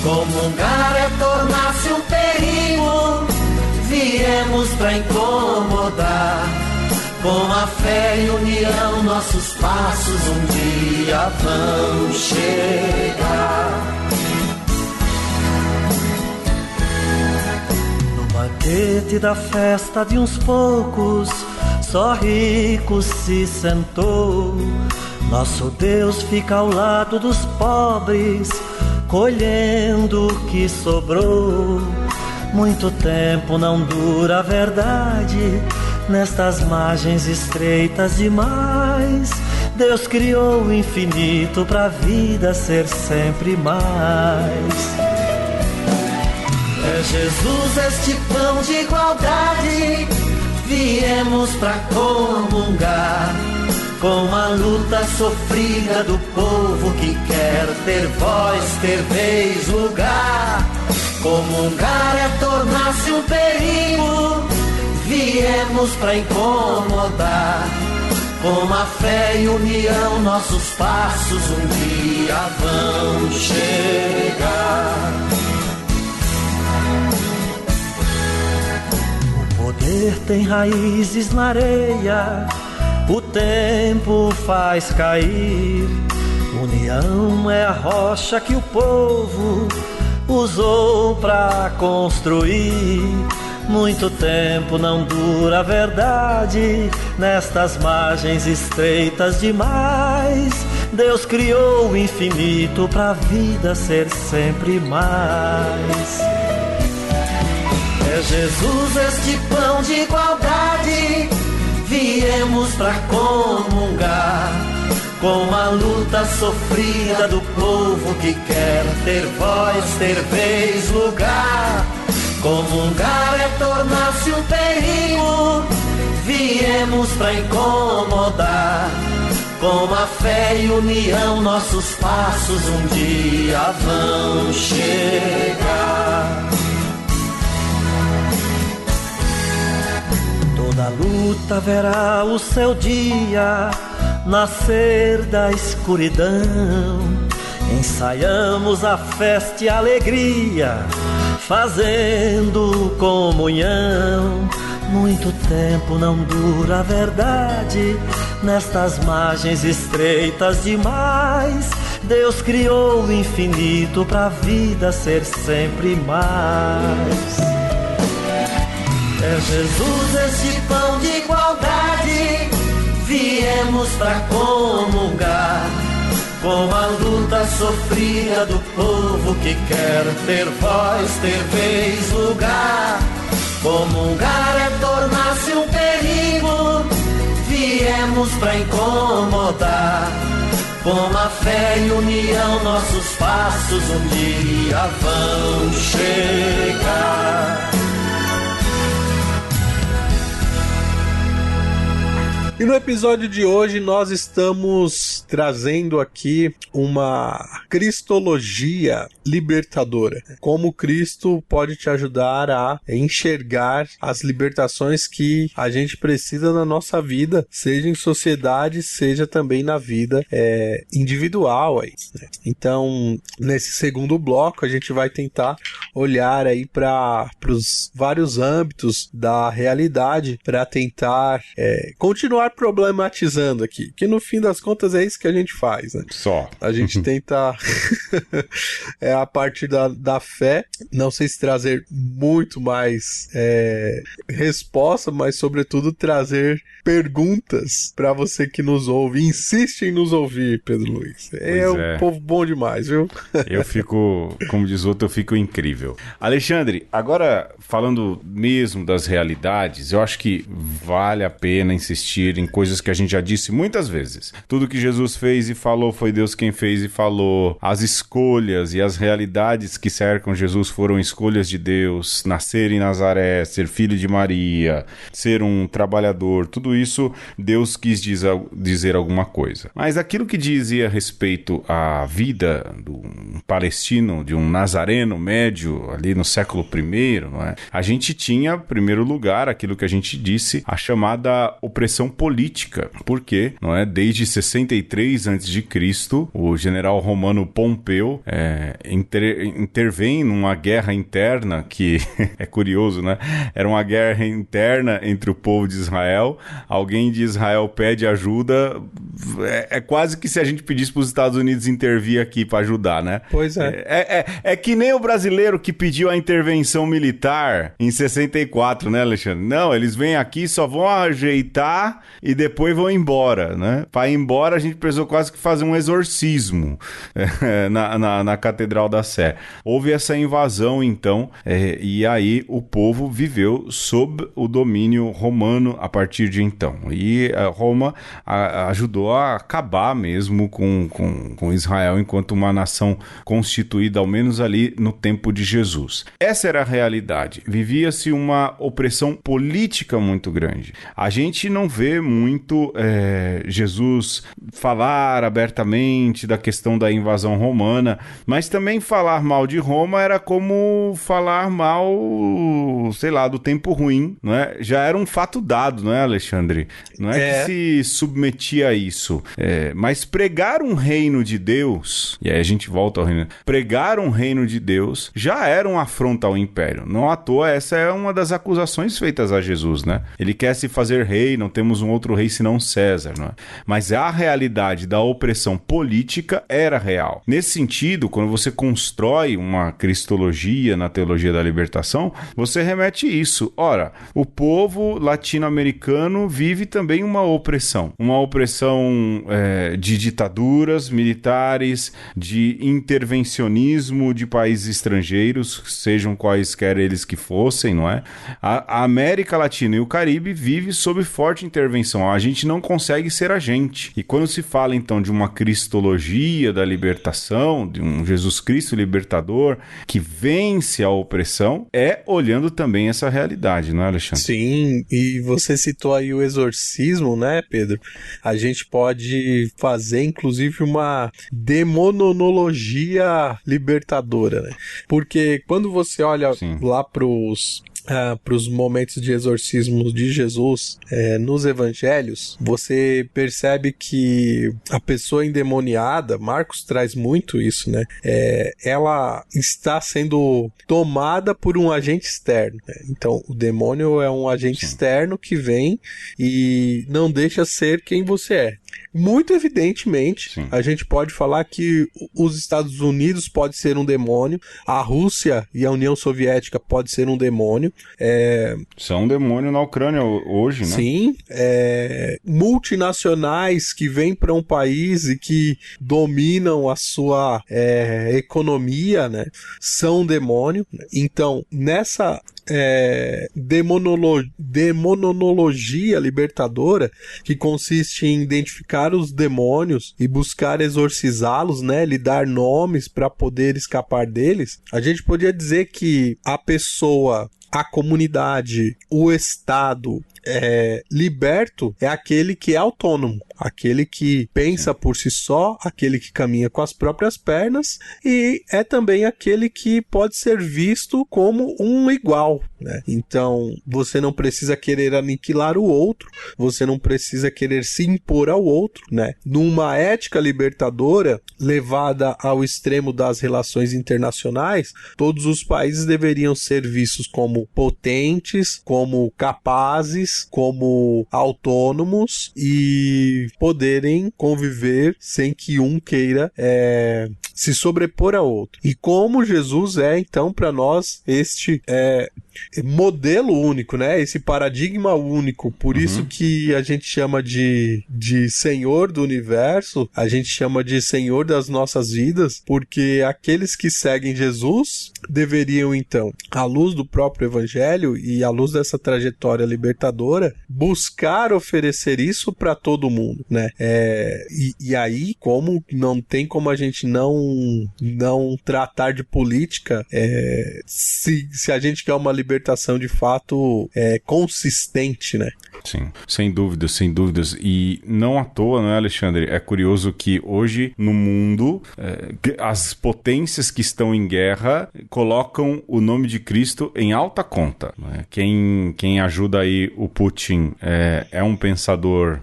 Comungar é tornar-se um perigo, viemos pra incomodar. Com a fé e união nossos passos um dia vão chegar. No banquete da festa de uns poucos, só rico se sentou. Nosso Deus fica ao lado dos pobres, colhendo o que sobrou. Muito tempo não dura a verdade nestas margens estreitas demais. Deus criou o infinito pra vida ser sempre mais. É Jesus este pão de igualdade, viemos pra comungar com a luta sofrida do povo que quer ter voz, ter vez, lugar. Comungar é tornar-se um perigo, viemos pra incomodar. Com a fé e união nossos passos um dia vão chegar. O poder tem raízes na areia, o tempo faz cair. União é a rocha que o povo usou pra construir. Muito tempo não dura a verdade nestas margens estreitas demais. Deus criou o infinito pra vida ser sempre mais. É Jesus este pão de igualdade, viemos pra comungar com a luta sofrida do povo que quer ter voz, ter vez, lugar. Comungar é tornar-se um perigo, viemos pra incomodar. Com a fé e união nossos passos um dia vão chegar. Toda luta verá o seu dia nascer da escuridão. Ensaiamos a festa e a alegria, fazendo comunhão. Muito tempo não dura a verdade nestas margens estreitas demais. Deus criou o infinito pra vida ser sempre mais. É Jesus este pão de igualdade, viemos pra comungar com a luta sofrida do povo que quer ter voz, ter vez, lugar. Comungar é tornar-se um perigo, viemos pra incomodar. Com a fé e união, nossos passos um dia vão chegar. E no episódio de hoje nós estamos trazendo aqui uma cristologia libertadora. Como Cristo pode te ajudar a enxergar as libertações que a gente precisa na nossa vida, seja em sociedade, seja também na vida individual. Aí, né? Então, nesse segundo bloco, a gente vai tentar olhar aí para os vários âmbitos da realidade para tentar continuar problematizando aqui, que no fim das contas é isso que a gente faz, né? Só. A gente tenta a partir da fé, não sei se trazer muito mais resposta, mas sobretudo trazer perguntas para você que nos ouve, insiste em nos ouvir, Pedro Luiz. Um povo bom demais, viu? Eu fico, como diz o outro, eu fico incrível. Alexandre, agora falando mesmo das realidades, eu acho que vale a pena insistir em coisas que a gente já disse muitas vezes. Tudo que Jesus fez e falou foi Deus quem fez e falou. As escolhas e as realidades que cercam Jesus foram escolhas de Deus. Nascer em Nazaré, ser filho de Maria, ser um trabalhador, tudo isso Deus quis dizer alguma coisa. Mas aquilo que dizia respeito à vida do palestino, de um nazareno médio ali no século I, não é? A gente tinha, em primeiro lugar, aquilo que a gente disse, a chamada opressão política. Porque, não é? Desde 63 a.C., o general romano Pompeu intervém numa guerra interna que é curioso, né? Era uma guerra interna entre o povo de Israel. Alguém de Israel pede ajuda. É quase que se a gente pedisse para os Estados Unidos intervir aqui para ajudar, né? Pois é. É que nem o brasileiro que pediu a intervenção militar em 64, né, Alexandre? Não, eles vêm aqui, só vão ajeitar e depois vão embora, né? Para ir embora, a gente precisou quase que fazer um exorcismo na Catedral da Sé. Houve essa invasão, então, e aí o povo viveu sob o domínio romano a partir de então. E Roma ajudou a acabar mesmo com Israel enquanto uma nação constituída, ao menos ali no tempo de Jesus. Essa era a realidade. Vivia-se uma opressão política muito grande. A gente não vê muito Jesus falar abertamente da questão da invasão romana, mas também falar mal de Roma era como falar mal, sei lá, do tempo ruim, não é? Já era um fato dado, não é, Alexandre? Não é que se submetia a isso. Mas pregar um reino de Deus, e aí a gente volta ao reino, pregar um reino de Deus já era uma afronta ao império. Não à toa, essa é uma das acusações feitas a Jesus, né? Ele quer se fazer rei, não temos um outro rei senão César, não é? Mas a realidade da opressão política era real. Nesse sentido, quando você constrói uma cristologia na teologia da libertação, você remete isso. Ora, o povo latino-americano vive também uma opressão de ditaduras militares, de intervencionismo de países estrangeiros, sejam quaisquer eles que fossem, não é? A América Latina e o Caribe vive sob forte intervenção. A gente não consegue ser agente. E quando se fala, então, de uma cristologia da libertação, de um Jesus Cristo libertador que vence a opressão, olhando também essa realidade, não é, Alexandre? Sim, e você citou aí o exorcismo, né, Pedro? A gente pode fazer, inclusive, uma demonologia libertadora, né? Porque quando você olha lá para os momentos de exorcismo de Jesus nos evangelhos, você percebe que a pessoa endemoniada, Marcos traz muito isso, né? Ela está sendo tomada por um agente externo, né? Então, o demônio é um agente externo que vem e não deixa ser quem você é. Muito evidentemente, a gente pode falar que os Estados Unidos pode ser um demônio, a Rússia e a União Soviética pode ser um demônio. São um demônio na Ucrânia hoje, né? Sim, multinacionais que vêm para um país e que dominam a sua economia, né, são um demônio. Então, nessa demonologia libertadora, que consiste em identificar os demônios e buscar exorcizá-los, né, lhe dar nomes para poder escapar deles, a gente podia dizer que a pessoa, a comunidade, o Estado liberto é aquele que é autônomo, aquele que pensa por si só, aquele que caminha com as próprias pernas, e é também aquele que pode ser visto como um igual, né? Então, você não precisa querer aniquilar o outro, você não precisa querer se impor ao outro, né? Numa ética libertadora, levada ao extremo das relações internacionais, todos os países deveriam ser vistos como potentes, como capazes, como autônomos e poderem conviver sem que um queira se sobrepor a outro. E como Jesus é, então, para nós, este modelo único, né? Esse paradigma único. Por isso que a gente chama de Senhor do Universo, a gente chama de Senhor das nossas vidas, porque aqueles que seguem Jesus deveriam, então, à luz do próprio Evangelho e à luz dessa trajetória libertadora, buscar oferecer isso para todo mundo, né? E aí, como não tem como a gente não tratar de política, se a gente quer uma libertação de fato consistente, né? Sim, sem dúvidas, sem dúvidas. E não à toa, não é, Alexandre? É curioso que hoje no mundo as potências que estão em guerra colocam o nome de Cristo em alta conta, né? Quem ajuda aí o Putin é um pensador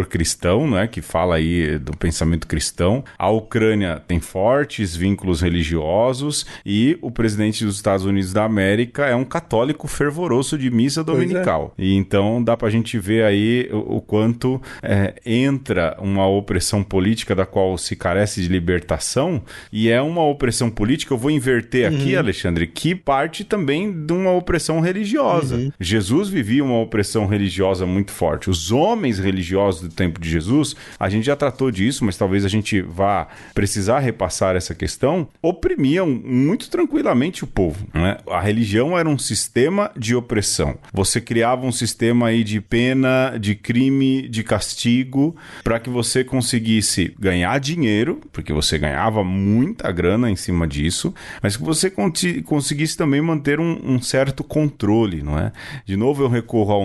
cristão, né? Que fala aí do pensamento cristão. A Ucrânia tem fortes vínculos religiosos e o presidente dos Estados Unidos da América é um católico fervoroso de missa dominical. E então dá pra gente ver aí o quanto entra uma opressão política da qual se carece de libertação, e é uma opressão política, eu vou inverter aqui, Alexandre, que parte também de uma opressão religiosa. Jesus vivia uma opressão religiosa muito forte. Os homens religiosos do tempo de Jesus, a gente já tratou disso, mas talvez a gente vá precisar repassar essa questão, oprimiam muito tranquilamente o povo, né? A religião era um sistema de opressão. Você criava um sistema aí de pena, de crime, de castigo, para que você conseguisse ganhar dinheiro, porque você ganhava muita grana em cima disso, mas que você conseguisse também manter um certo controle, não é? De novo eu recorro ao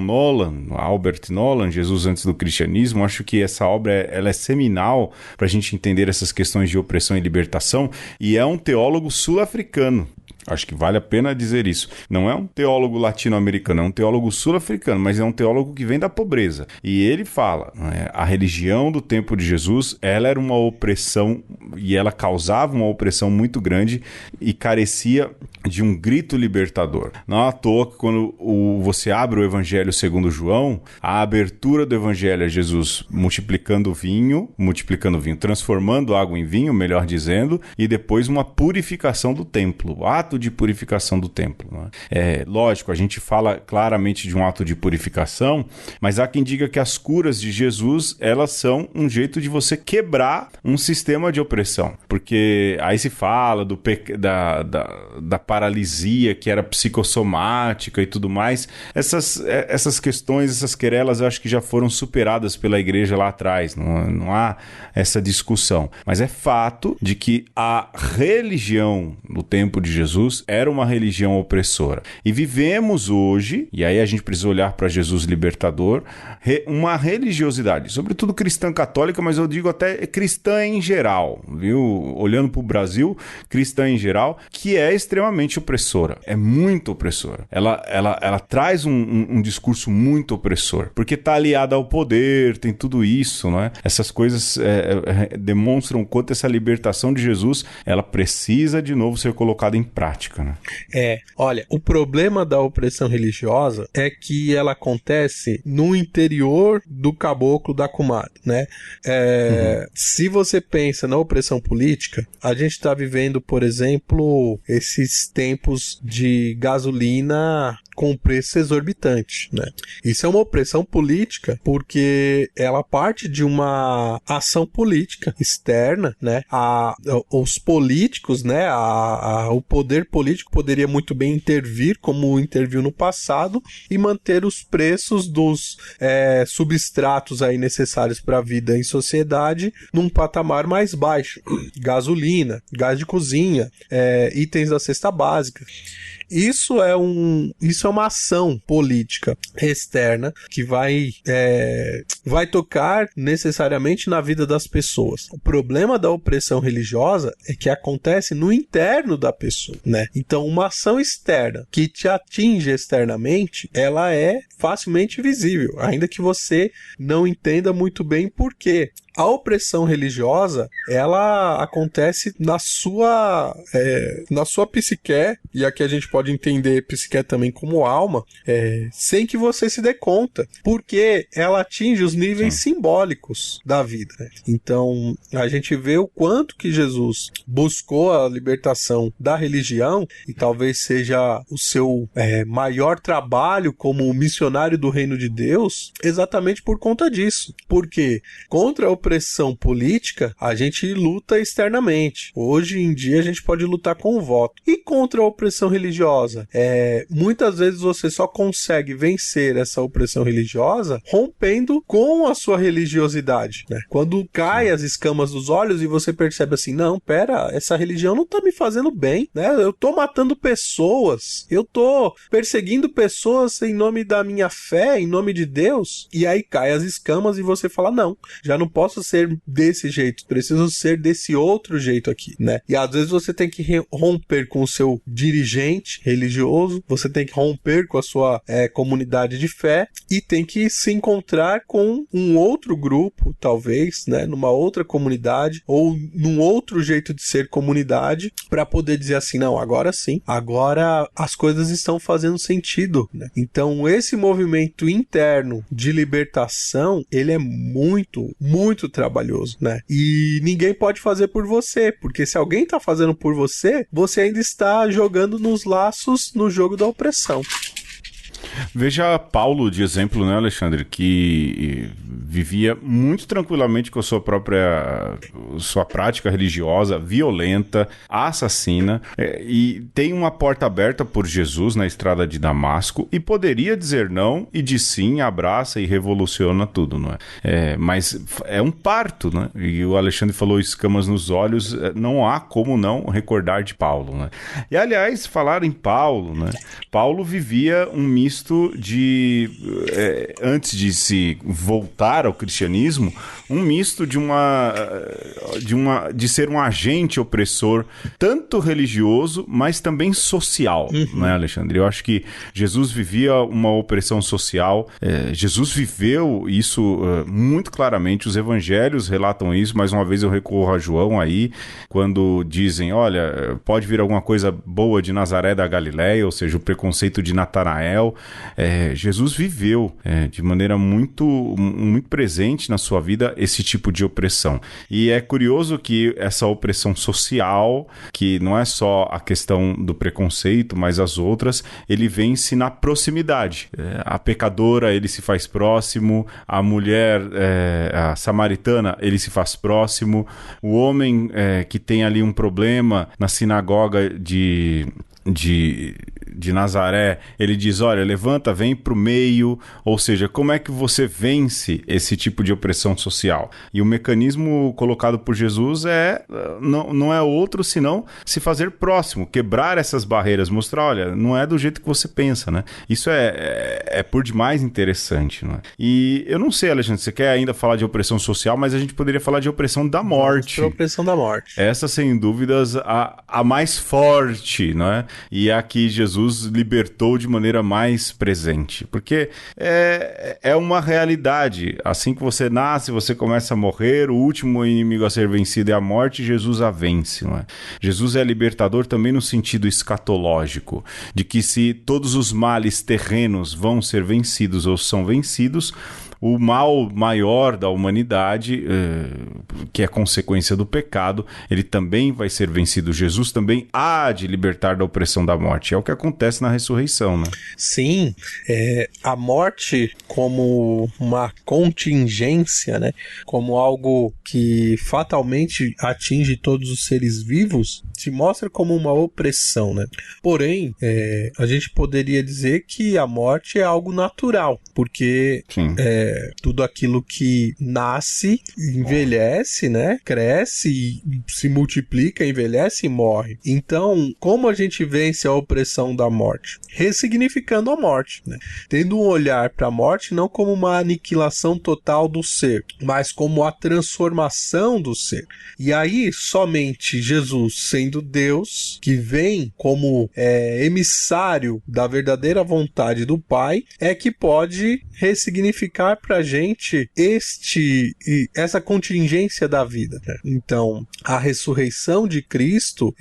Albert Nolan, Jesus antes do cristianismo. Acho que essa obra ela é seminal para a gente entender essas questões de opressão e libertação, e é um teólogo sul-africano. Acho que vale a pena dizer isso. Não é um teólogo latino-americano, é um teólogo sul-africano, mas é um teólogo que vem da pobreza. E ele fala, a religião do tempo de Jesus, ela era uma opressão, e ela causava uma opressão muito grande e carecia de um grito libertador. Não é à toa que quando você abre o Evangelho segundo João, a abertura do Evangelho é Jesus multiplicando vinho, transformando água em vinho, melhor dizendo, e depois uma purificação do templo, o ato de purificação do templo, né? Lógico, a gente fala claramente de um ato de purificação, mas há quem diga que as curas de Jesus, elas são um jeito de você quebrar um sistema de opressão, porque aí se fala da paralisia que era psicossomática e tudo mais. Essas questões, essas querelas, eu acho que já foram superadas pela igreja lá atrás, não há essa discussão, mas é fato de que a religião no tempo de Jesus era uma religião opressora. E vivemos hoje, e aí a gente precisa olhar para Jesus libertador, uma religiosidade, sobretudo cristã católica, mas eu digo até cristã em geral, viu? Olhando para o Brasil, cristã em geral, que é extremamente opressora. É muito opressora. Ela traz um discurso muito opressor, porque está aliada ao poder, tem tudo isso, não é? Essas coisas demonstram o quanto essa libertação de Jesus, ela precisa de novo ser colocada em prática. Né? Olha, o problema da opressão religiosa é que ela acontece no interior do caboclo da comadre, né? Se você pensa na opressão política, a gente está vivendo, por exemplo, esses tempos de gasolina com preço exorbitante, né? Isso é uma opressão política porque ela parte de uma ação política externa, né? Os políticos, né? O poder político poderia muito bem intervir, como interviu no passado, e manter os preços dos substratos aí necessários para a vida em sociedade num patamar mais baixo. Gasolina, gás de cozinha, itens da cesta básica. Isso é uma ação política externa que vai tocar necessariamente na vida das pessoas. O problema da opressão religiosa é que acontece no interno da pessoa, né? Então, uma ação externa que te atinge externamente, ela é facilmente visível, ainda que você não entenda muito bem por quê. A opressão religiosa, ela acontece na sua psique, e aqui a gente pode entender psique também como alma, sem que você se dê conta, porque ela atinge os níveis simbólicos da vida, né? Então, a gente vê o quanto que Jesus buscou a libertação da religião, e talvez seja o seu maior trabalho como missionário do reino de Deus, exatamente por conta disso. Porque contra a opressão política, a gente luta externamente. Hoje em dia a gente pode lutar com o voto. E contra a opressão religiosa? Muitas vezes você só consegue vencer essa opressão religiosa rompendo com a sua religiosidade, né? Quando cai as escamas dos olhos e você percebe assim, não, pera, essa religião não tá me fazendo bem, né? Eu tô matando pessoas, eu tô perseguindo pessoas em nome da minha fé, em nome de Deus, e aí cai as escamas e você fala, não, já não posso ser desse jeito, preciso ser desse outro jeito aqui, né? E às vezes você tem que romper com o seu dirigente religioso, você tem que romper com a sua comunidade de fé e tem que se encontrar com um outro grupo, talvez, né? Numa outra comunidade ou num outro jeito de ser comunidade para poder dizer assim, não, agora sim, agora as coisas estão fazendo sentido, né? Então esse movimento interno de libertação, ele é muito, muito trabalhoso, né? E ninguém pode fazer por você, porque se alguém tá fazendo por você, você ainda está jogando nos laços no jogo da opressão. Veja Paulo de exemplo, né, Alexandre, que vivia muito tranquilamente com a sua prática religiosa, violenta, assassina, e tem uma porta aberta por Jesus na estrada de Damasco e poderia dizer não e diz sim, abraça e revoluciona tudo, não é? Mas é um parto, né? E o Alexandre falou escamas nos olhos, não há como não recordar de Paulo, né? E aliás, falar em Paulo, né? Paulo vivia um misto de, antes de se voltar ao cristianismo, um misto de ser um agente opressor, tanto religioso, mas também social, né, Alexandre? Eu acho que Jesus vivia uma opressão social, Jesus viveu isso muito claramente, os evangelhos relatam isso, mais uma vez eu recorro a João aí, quando dizem, olha, pode vir alguma coisa boa de Nazaré da Galileia, ou seja, o preconceito de Natanael. Jesus viveu de maneira muito, muito presente na sua vida esse tipo de opressão. E é curioso que essa opressão social, que não é só a questão do preconceito, mas as outras, ele vence na proximidade. A pecadora, ele se faz próximo, a mulher, a samaritana, ele se faz próximo, o homem que tem ali um problema na sinagoga de Nazaré, ele diz, olha, levanta, vem pro meio, ou seja, como é que você vence esse tipo de opressão social? E o mecanismo colocado por Jesus não é outro senão se fazer próximo, quebrar essas barreiras, mostrar, olha, não é do jeito que você pensa, né? Isso é por demais interessante, não é? E eu não sei, Alexandre, você quer ainda falar de opressão social, mas a gente poderia falar de opressão da morte. Opressão da morte. Essa, sem dúvidas, a mais forte, não é? E a que Jesus libertou de maneira mais presente, porque é uma realidade. Assim que você nasce, você começa a morrer, o último inimigo a ser vencido é a morte, Jesus a vence, não é? Jesus é libertador também no sentido escatológico, de que se todos os males terrenos vão ser vencidos ou são vencidos, o mal maior da humanidade, que é consequência do pecado, ele também vai ser vencido. Jesus também há de libertar da opressão da morte. É o que acontece na ressurreição, né? Sim, a morte como uma contingência, né? Como algo que fatalmente atinge todos os seres vivos, se mostra como uma opressão, né? Porém, a gente poderia dizer que a morte é algo natural, porque tudo aquilo que nasce, envelhece, né? Cresce, se multiplica, envelhece e morre. Então, como a gente vence a opressão da morte? Ressignificando a morte, né? Tendo um olhar para a morte não como uma aniquilação total do ser, mas como a transformação do ser. E aí, somente Jesus, sendo Deus, que vem como emissário da verdadeira vontade do Pai, é que pode ressignificar pra gente essa contingência da vida, né? Então, a ressurreição de Cristo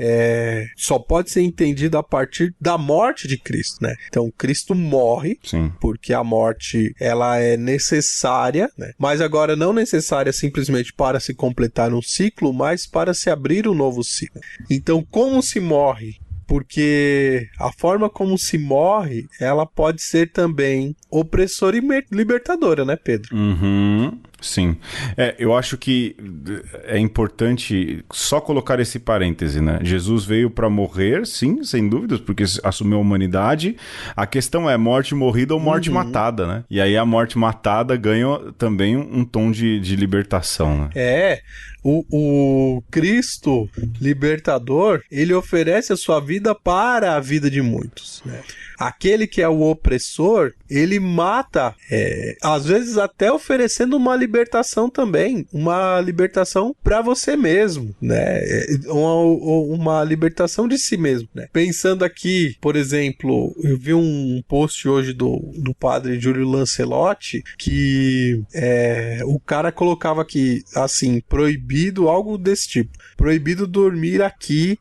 só pode ser entendida a partir da morte de Cristo, né? Então, Cristo morre, porque a morte ela é necessária, né? Mas agora não necessária simplesmente para se completar um ciclo, mas para se abrir um novo ciclo. Então, como se morre? Porque a forma como se morre, ela pode ser também opressora e libertadora, né, Pedro? Sim. Eu acho que é importante só colocar esse parêntese, né? Jesus veio para morrer, sim, sem dúvidas, porque assumiu a humanidade. A questão é morte morrida ou morte matada, né? E aí a morte matada ganha também um tom de libertação, né? O Cristo libertador, ele oferece a sua vida para a vida de muitos, né? Aquele que é o opressor, ele mata, às vezes até oferecendo uma libertação também, uma libertação para você mesmo, né? Uma libertação de si mesmo, né? Pensando aqui, por exemplo, eu vi um post hoje do padre Júlio Lancelotti, que o cara colocava aqui, assim, proibido, algo desse tipo, proibido dormir aqui,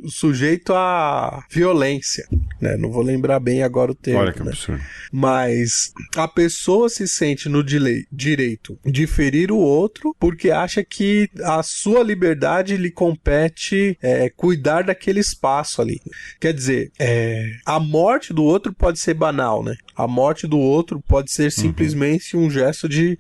sujeito a violência, né? Não vou lembrar bem agora o termo. Olha que absurdo. Mas a pessoa se sente no direito de ferir o outro porque acha que a sua liberdade lhe compete cuidar daquele espaço ali. Quer dizer, a morte do outro pode ser banal, né? A morte do outro pode ser simplesmente um gesto de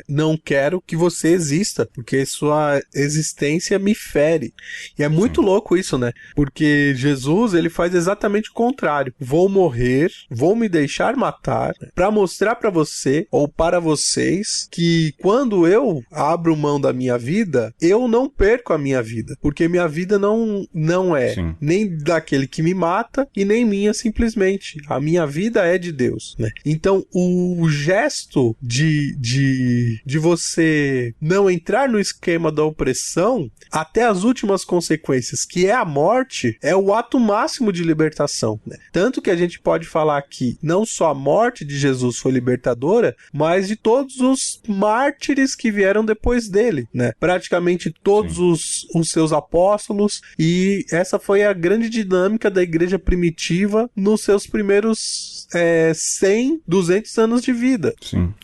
não quero que você exista, porque sua existência me fere. E é muito louco isso, né? Porque Jesus, ele faz exatamente o contrário. Vou morrer, vou me deixar matar, para mostrar para você, ou para vocês, que quando eu abro mão da minha vida, eu não perco a minha vida, porque minha vida não é nem daquele que me mata e nem minha simplesmente. A minha vida é de Deus, né? Então, o gesto de você não entrar no esquema da opressão até as últimas consequências, que é a morte, é o ato máximo de libertação, né? Tanto que a gente pode falar que não só a morte de Jesus foi libertadora, mas de todos os mártires que vieram depois dele, né? Praticamente todos os seus apóstolos, e essa foi a grande dinâmica da igreja primitiva nos seus primeiros 100, 200 anos de vida. Sim.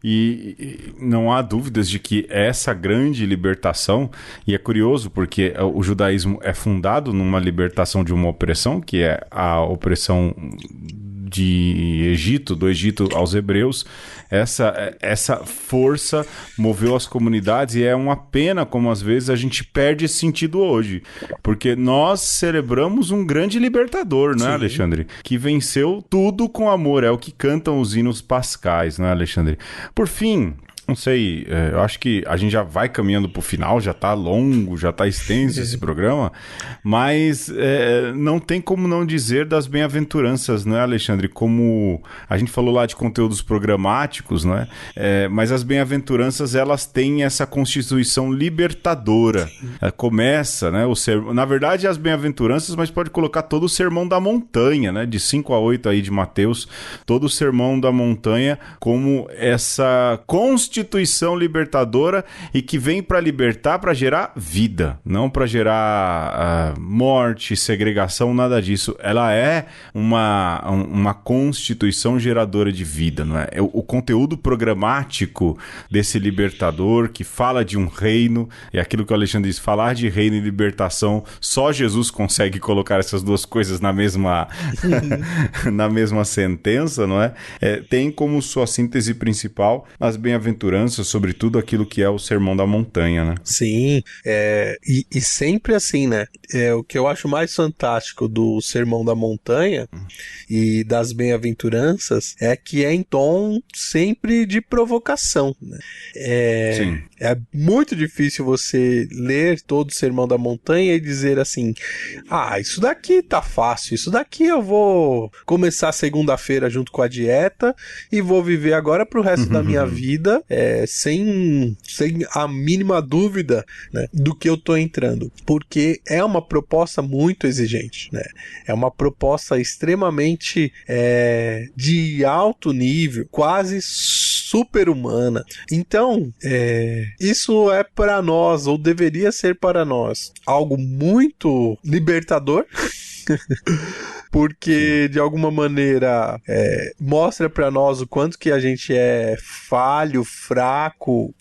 E não há dúvidas de que essa grande libertação, e é curioso porque o judaísmo é fundado numa libertação de uma opressão, que é a opressão do Egito aos hebreus. Essa força moveu as comunidades, e é uma pena como às vezes a gente perde esse sentido hoje, porque nós celebramos um grande libertador, não é, Alexandre? Que venceu tudo com amor, é o que cantam os hinos pascais, não é, Alexandre? Por fim, não sei, eu acho que a gente já vai caminhando pro final, já tá longo, já tá extenso esse programa, mas não tem como não dizer das bem-aventuranças, não é, Alexandre? Como a gente falou lá de conteúdos programáticos, não é? Mas as bem-aventuranças, elas têm essa constituição libertadora. Começa, né, na verdade, as bem-aventuranças, mas pode colocar todo o Sermão da Montanha, né, de 5 a 8 aí de Mateus, todo o Sermão da Montanha como essa constituição constituição libertadora e que vem para libertar, para gerar vida, não para gerar morte, segregação, nada disso. Ela é uma constituição geradora de vida, não é? O conteúdo programático desse libertador que fala de um reino, e aquilo que o Alexandre disse, falar de reino e libertação, só Jesus consegue colocar essas duas coisas na mesma sentença, não é? Tem como sua síntese principal as bem-aventuranças, sobretudo aquilo que é o Sermão da Montanha, né? Sim, e sempre assim, né? O que eu acho mais fantástico do Sermão da Montanha e das bem-aventuranças é que é em tom sempre de provocação, né? Sim. É muito difícil você ler todo o Sermão da Montanha e dizer assim, isso daqui tá fácil, isso daqui eu vou começar segunda-feira junto com a dieta e vou viver agora pro resto da minha vida sem a mínima dúvida, né, do que eu tô entrando, porque é uma proposta muito exigente, né? É uma proposta extremamente de alto nível, quase super-humana. Então, isso é para nós, ou deveria ser para nós, algo muito libertador, porque de alguma maneira mostra para nós o quanto que a gente é falho, fraco,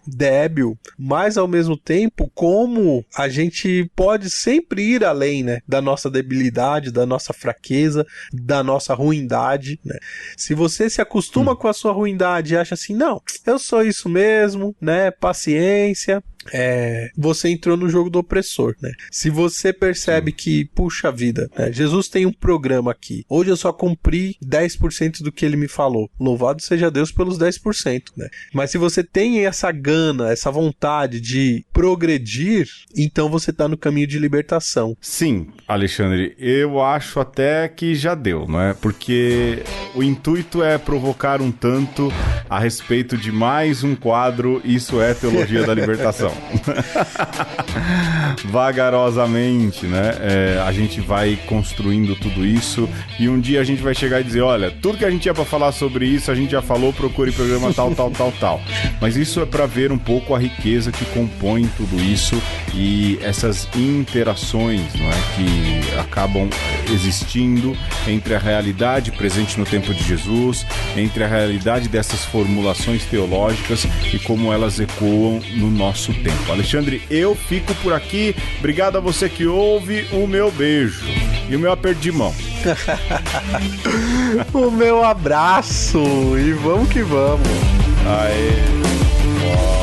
débil, mas ao mesmo tempo como a gente pode sempre ir além, né, da nossa debilidade, da nossa fraqueza, da nossa ruindade, né? Se você se acostuma com a sua ruindade e acha assim, não, eu sou isso mesmo, né, paciência, você entrou no jogo do opressor, né? Se você percebe que, puxa vida, né, Jesus tem um programa aqui, hoje eu só cumpri 10% do que ele me falou, louvado seja Deus pelos 10%, né? Mas se você tem essa gana, essa vontade de progredir, então você tá no caminho de libertação. Sim, Alexandre, eu acho até que já deu, não é? Porque o intuito é provocar um tanto a respeito de mais um quadro, isso é Teologia da Libertação. Vagarosamente, né? A gente vai construindo tudo isso e um dia a gente vai chegar e dizer, olha, tudo que a gente tinha pra falar sobre isso, a gente já falou, procure programa tal. Mas isso é pra ver um pouco a riqueza que compõe tudo isso e essas interações, não é? Que acabam existindo entre a realidade presente no tempo de Jesus, entre a realidade dessas formulações teológicas e como elas ecoam no nosso tempo. Alexandre, eu fico por aqui. Obrigado a você que ouve. O meu beijo e o meu aperto de mão. O meu abraço. E vamos que vamos. Aê.